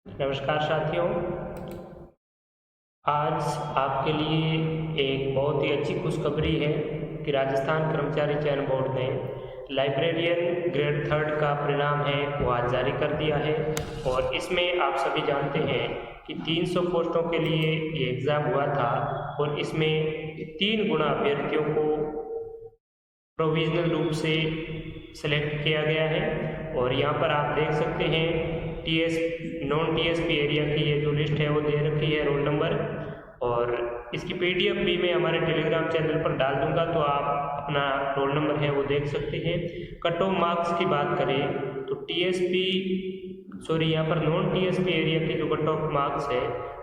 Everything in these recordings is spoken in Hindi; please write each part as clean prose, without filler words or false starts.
नमस्कार साथियों, आज आपके लिए एक बहुत ही अच्छी खुशखबरी है कि राजस्थान कर्मचारी चयन बोर्ड ने लाइब्रेरियन ग्रेड थर्ड का परिणाम है वो आज जारी कर दिया है। और इसमें आप सभी जानते हैं कि 300 पोस्टों के लिए ये एग्ज़ाम हुआ था और इसमें 3 गुना अभ्यर्थियों को प्रोविजनल रूप से सेलेक्ट किया गया है। और यहाँ पर आप देख सकते हैं नॉन टीएसपी एरिया की ये जो लिस्ट है वो दे रखी है, रोल नंबर। और इसकी पीडीएफ भी मैं हमारे टेलीग्राम चैनल पर डाल दूंगा, तो आप अपना रोल नंबर है वो देख सकते हैं। कट ऑफ मार्क्स की बात करें तो यहाँ पर नॉन टीएसपी एरिया की जो कट ऑफ मार्क्स है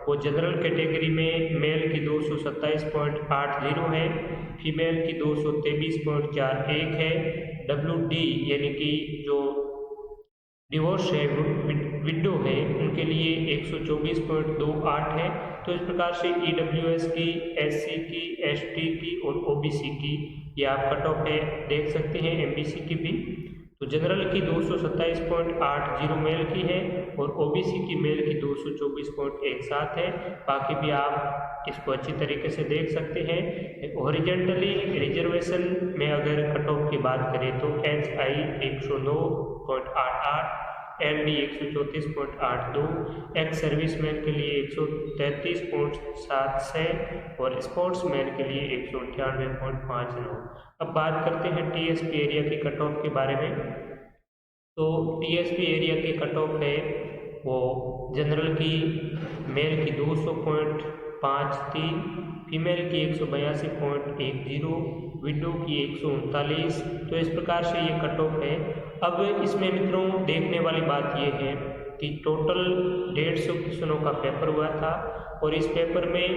वो जनरल कैटेगरी में मेल की 227.80 है, फीमेल की 223.41 है। WD यानी कि जो डिवोर्स है, विडो है, उनके लिए 124.28 है। तो इस प्रकार से EWS की, SC की, ST की और OBC की ये आप कट ऑफ है देख सकते हैं, MBC की भी। तो जनरल की 227.80 मेल की है और OBC की मेल की 224.17 है। बाकी भी आप इसको अच्छी तरीके से देख सकते हैं। हॉरिजेंटली रिजर्वेशन में अगर कट ऑफ की बात करें तो HI 109.88, LD 134.82, एक्स सर्विसमैन के लिए 133.76 और स्पोर्ट्समैन के लिए 198.59। अब बात करते हैं TSP एरिया की कट ऑफ के बारे में। तो TSP एरिया की कट ऑफ है वो जनरल की मेल की 200.53, फीमेल की 182.10, विडो की 139। तो इस प्रकार से ये कट ऑफ है। अब इसमें मित्रों देखने वाली बात ये है कि टोटल 150 क्वेश्चनों का पेपर हुआ था और इस पेपर में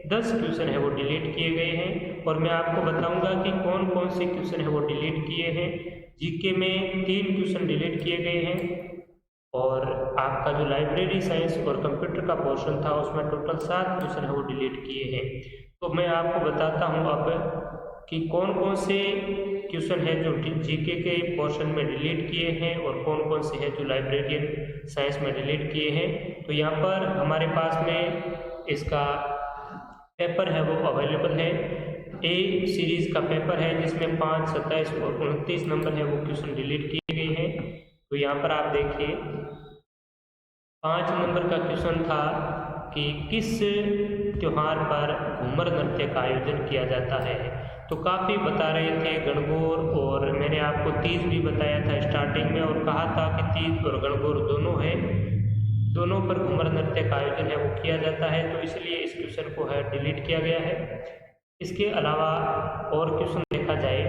10 क्वेश्चन है वो डिलीट किए गए हैं। और मैं आपको बताऊंगा कि कौन कौन से क्वेश्चन है वो डिलीट किए हैं। जीके में 3 क्वेश्चन डिलीट किए गए हैं और आपका जो लाइब्रेरी साइंस और कंप्यूटर का पोर्शन था उसमें टोटल 7 क्वेश्चन है वो डिलीट किए हैं। तो मैं आपको बताता हूँ अब कि कौन कौन से क्वेश्चन है जो जीके के पोर्शन में डिलीट किए हैं और कौन कौन से हैं जो लाइब्रेरियन साइंस में डिलीट किए हैं। तो यहाँ पर हमारे पास में इसका पेपर है वो अवेलेबल है। A सीरीज का पेपर है जिसमें 5, 27 और 29 नंबर है वो क्वेश्चन डिलीट किए गए हैं। तो यहाँ पर आप देखिए 5 नंबर का क्वेश्चन था कि किस त्योहार पर घूमर नृत्य का आयोजन किया जाता है। तो काफ़ी बता रहे थे गणगौर, और मैंने आपको तीज भी बताया था स्टार्टिंग में और कहा था कि तीज और गणगौर दोनों है, दोनों पर घूमर नृत्य का आयोजन है वो किया जाता है। तो इसलिए इस क्वेश्चन को है डिलीट किया गया है। इसके अलावा और क्वेश्चन देखा जाए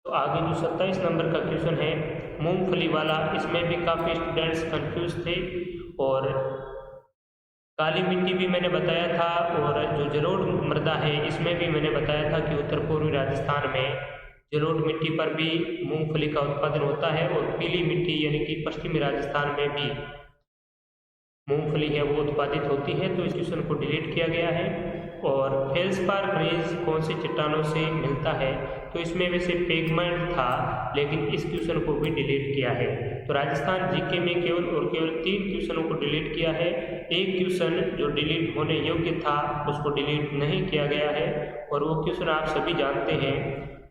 तो आगे जो 27 नंबर का क्वेश्चन है मूंगफली वाला, इसमें भी काफ़ी स्टूडेंट्स कंफ्यूज थे। और काली मिट्टी भी मैंने बताया था, और जो जलोढ़ मृदा है इसमें भी मैंने बताया था कि उत्तर पूर्वी राजस्थान में जलोढ़ मिट्टी पर भी मूंगफली का उत्पादन होता है और पीली मिट्टी यानी कि पश्चिमी राजस्थान में भी मूंगफली है वो उत्पादित होती है। तो इस क्वेश्चन को डिलीट किया गया है। और फेल्सपार ग्रेज कौन सी चट्टानों से मिलता है, तो इसमें वैसे पेगमेंट था लेकिन इस क्वेश्चन को भी डिलीट किया है। तो राजस्थान जीके में केवल 3 क्वेश्चनों को डिलीट किया है। एक क्वेश्चन जो डिलीट होने योग्य था उसको डिलीट नहीं किया गया है और वो क्वेश्चन आप सभी जानते हैं।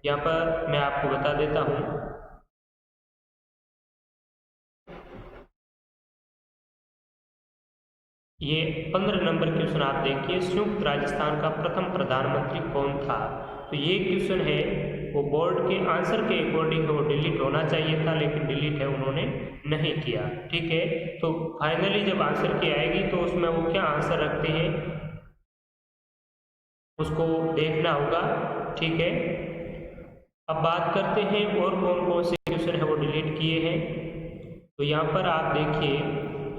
यहाँ पर मैं आपको बता देता हूँ। ये 15 नंबर क्वेश्चन आप देखिए, संयुक्त राजस्थान का प्रथम प्रधानमंत्री कौन था। तो ये क्वेश्चन है वो बोर्ड के आंसर के अकॉर्डिंग वो डिलीट होना चाहिए था लेकिन डिलीट है उन्होंने नहीं किया। ठीक है, तो फाइनली जब आंसर की आएगी तो उसमें वो क्या आंसर रखते हैं उसको देखना होगा। ठीक है, अब बात करते हैं और कौन कौन से क्वेश्चन है वो डिलीट किए हैं। तो यहाँ पर आप देखिए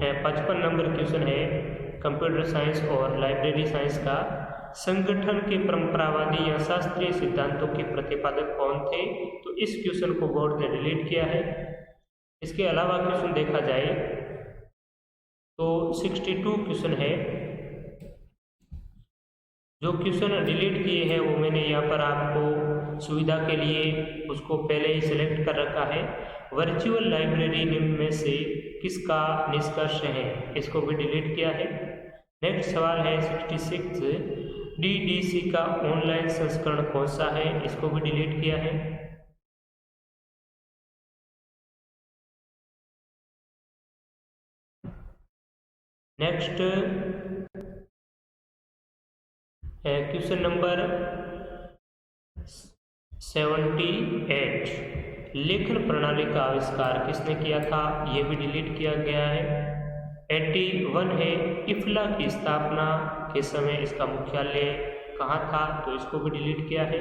55 नंबर क्वेश्चन है कंप्यूटर साइंस और लाइब्रेरी साइंस का, संगठन के परंपरावादी या शास्त्रीय सिद्धांतों के प्रतिपादक कौन थे। तो इस क्वेश्चन को बोर्ड ने डिलीट किया है। इसके अलावा क्वेश्चन देखा जाए तो 62 क्वेश्चन है। जो क्वेश्चन डिलीट किए हैं वो मैंने यहाँ पर आपको सुविधा के लिए उसको पहले ही सिलेक्ट कर रखा है। वर्चुअल लाइब्रेरी निम्न में से किसका निष्कर्ष है? इसको भी डिलीट किया है। नेक्स्ट सवाल है 66, DDC का ऑनलाइन संस्करण कौन सा है? इसको भी डिलीट किया है। नेक्स्ट क्वेश्चन नंबर 78, लेखन प्रणाली का आविष्कार किसने किया था? यह भी डिलीट किया गया है। 81 है, इफ्ला की स्थापना के समय इसका मुख्यालय कहाँ था? तो इसको भी डिलीट किया है।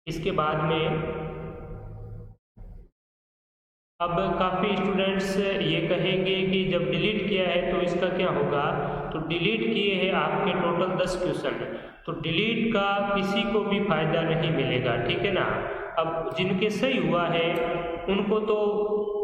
इसके बाद में अब काफ़ी स्टूडेंट्स ये कहेंगे कि जब डिलीट किया है तो इसका क्या होगा? तो डिलीट किए हैं आपके टोटल 10 क्वेश्चन, तो डिलीट का किसी को भी फायदा नहीं मिलेगा, ठीक है ना। अब जिनके सही हुआ है उनको तो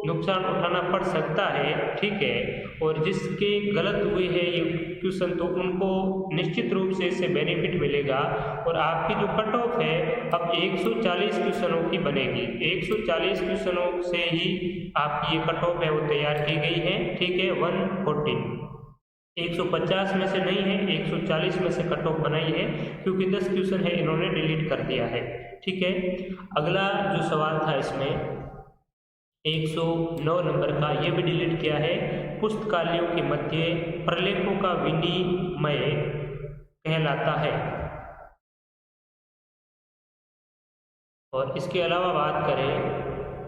नुकसान उठाना पड़ सकता है, ठीक है, और जिसके गलत हुए हैं ये क्वेश्चन तो उनको निश्चित रूप से इससे बेनिफिट मिलेगा। और आपकी जो कट ऑफ है अब 140 क्वेश्चनों की बनेगी। 140 क्वेश्चनों से ही आपकी ये कट ऑफ है वो तैयार की गई है, ठीक है। 114 150 में से नहीं है, 140 में से कट ऑफ बनाई है, क्योंकि 10 क्वेश्चन है इन्होंने डिलीट कर दिया है, ठीक है। अगला जो सवाल था इसमें 109 नंबर का, ये भी डिलीट किया है। पुस्तकालयों के मध्य प्रलेखों का विनिमय कहलाता है। और इसके अलावा बात करें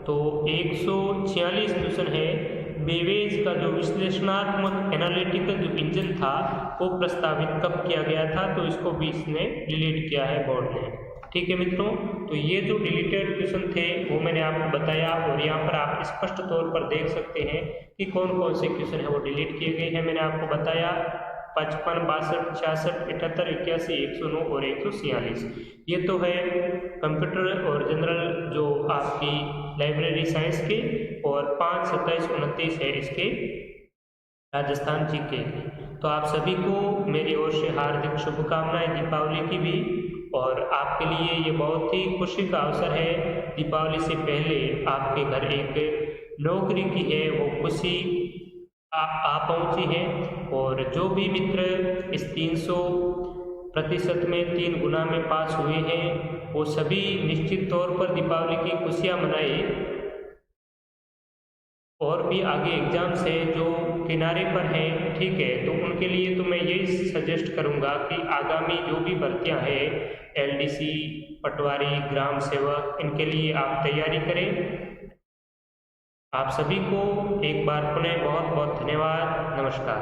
तो 146 क्वेश्चन है, बेवेज का जो विश्लेषणात्मक एनालिटिकल जो इंजन था वो प्रस्तावित कब किया गया था? तो इसको भी इसने डिलीट किया है बोर्ड ने, ठीक है मित्रों। तो ये जो डिलीटेड क्वेश्चन थे वो मैंने आपको बताया, और यहाँ पर आप स्पष्ट तौर पर देख सकते हैं कि कौन कौन से क्वेश्चन है वो डिलीट किए गए हैं। मैंने आपको बताया 55, 62, 66, 78, 81, 109 और 146। ये तो है कंप्यूटर और जनरल जो आपकी लाइब्रेरी साइंस के, और 5, 27, 29 है इसके राजस्थान जीके। तो आप सभी को मेरी ओर से हार्दिक शुभकामनाएं दीपावली की भी, और आपके लिए ये बहुत ही खुशी का अवसर है। दीपावली से पहले आपके घर एक नौकरी की है वो खुशी आ पहुंची है, और जो भी मित्र इस 300% में 3 गुना में पास हुए हैं वो सभी निश्चित तौर पर दीपावली की खुशियां मनाए। और भी आगे एग्जाम्स है जो किनारे पर हैं, ठीक है, तो उनके लिए तो मैं यही सजेस्ट करूंगा कि आगामी जो भी भर्तियां हैं LDC, पटवारी, ग्राम सेवक, इनके लिए आप तैयारी करें। आप सभी को एक बार पुनः बहुत बहुत धन्यवाद। नमस्कार।